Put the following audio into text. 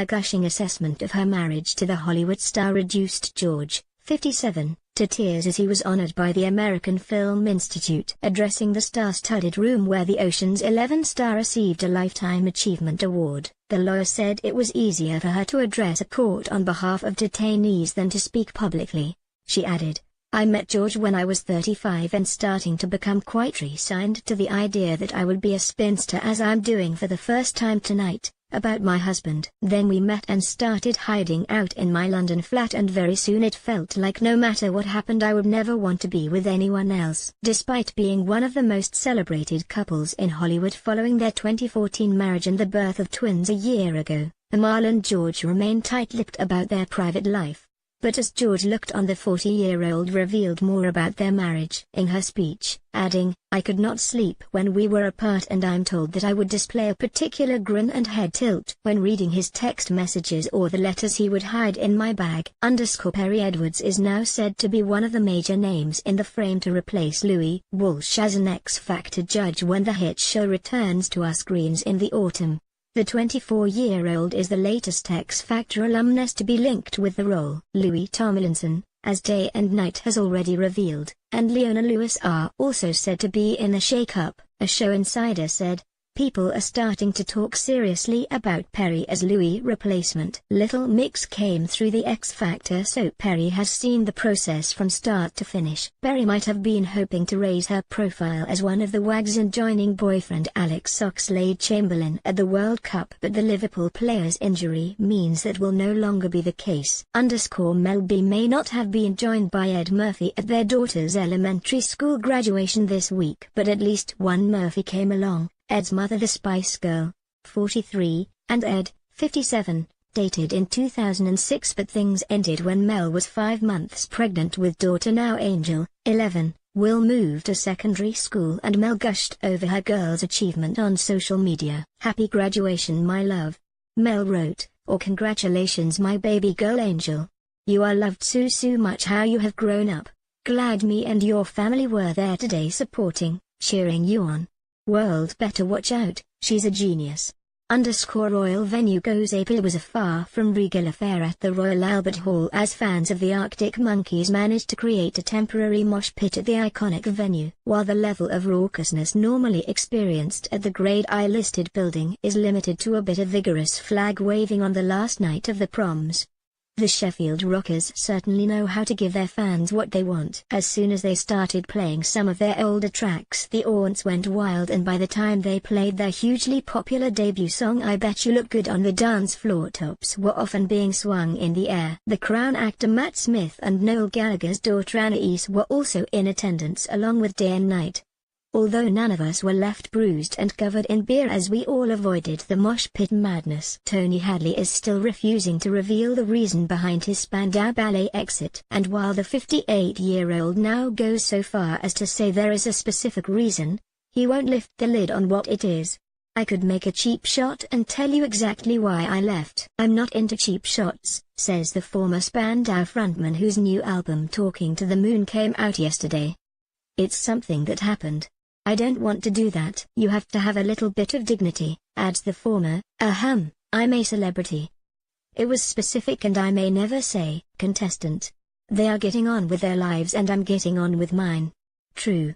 Her gushing assessment of her marriage to the Hollywood star reduced George, 57, to tears as he was honored by the American Film Institute. Addressing the star-studded room where the Ocean's 11 star received a Lifetime Achievement Award, the lawyer said it was easier for her to address a court on behalf of detainees than to speak publicly. She added, "I met George when I was 35 and starting to become quite resigned to the idea that I would be a spinster as I'm doing for the first time tonight, about my husband. Then we met and started hiding out in my London flat, and very soon it felt like no matter what happened I would never want to be with anyone else." Despite being one of the most celebrated couples in Hollywood following their 2014 marriage and the birth of twins a year ago, Amal and George remain tight-lipped about their private life. But as George looked on, the 40-year-old revealed more about their marriage in her speech, adding, "I could not sleep when we were apart, and I'm told that I would display a particular grin and head tilt when reading his text messages or the letters he would hide in my bag." Perry Edwards is now said to be one of the major names in the frame to replace Louis Walsh as an X Factor judge when the hit show returns to our screens in the autumn. The 24-year-old is the latest X Factor alumnus to be linked with the role. Louis Tomlinson, as Day and Night has already revealed, and Leona Lewis are also said to be in the shake-up, a show insider said. People are starting to talk seriously about Perry as Louis' replacement. Little Mix came through the X Factor, so Perry has seen the process from start to finish. Perry might have been hoping to raise her profile as one of the wags and joining boyfriend Alex Oxlade-Chamberlain at the World Cup, but the Liverpool player's injury means that will no longer be the case. Mel B may not have been joined by Ed Murphy at their daughter's elementary school graduation this week, but at least one Murphy came along. Ed's mother, the Spice Girl, 43, and Ed, 57, dated in 2006, but things ended when Mel was 5 months pregnant with daughter now Angel, 11. Will moved to secondary school and Mel gushed over her girl's achievement on social media. "Happy graduation, my love," Mel wrote, "or congratulations my baby girl Angel. You are loved so much how you have grown up. Glad me and your family were there today supporting, cheering you on. World better watch out, she's a genius." Royal venue goes ape. It was a far from regal affair at the Royal Albert Hall as fans of the Arctic Monkeys managed to create a temporary mosh pit at the iconic venue. While the level of raucousness normally experienced at the Grade I-listed building is limited to a bit of vigorous flag waving on the last night of the proms, the Sheffield Rockers certainly know how to give their fans what they want. As soon as they started playing some of their older tracks, the audience went wild, and by the time they played their hugely popular debut song I Bet You Look Good on the dance floor, tops were often being swung in the air. The Crown actor Matt Smith and Noel Gallagher's daughter Anais were also in attendance along with Day and Night. Although none of us were left bruised and covered in beer as we all avoided the mosh pit madness. Tony Hadley is still refusing to reveal the reason behind his Spandau Ballet exit. And while the 58-year-old now goes so far as to say there is a specific reason, he won't lift the lid on what it is. "I could make a cheap shot and tell you exactly why I left. I'm not into cheap shots," says the former Spandau frontman, whose new album Talking to the Moon came out yesterday. "It's something that happened. I don't want to do that." "You have to have a little bit of dignity," adds the former. "I'm a celebrity. It was specific and I may never say contestant. They are getting on with their lives and I'm getting on with mine." True.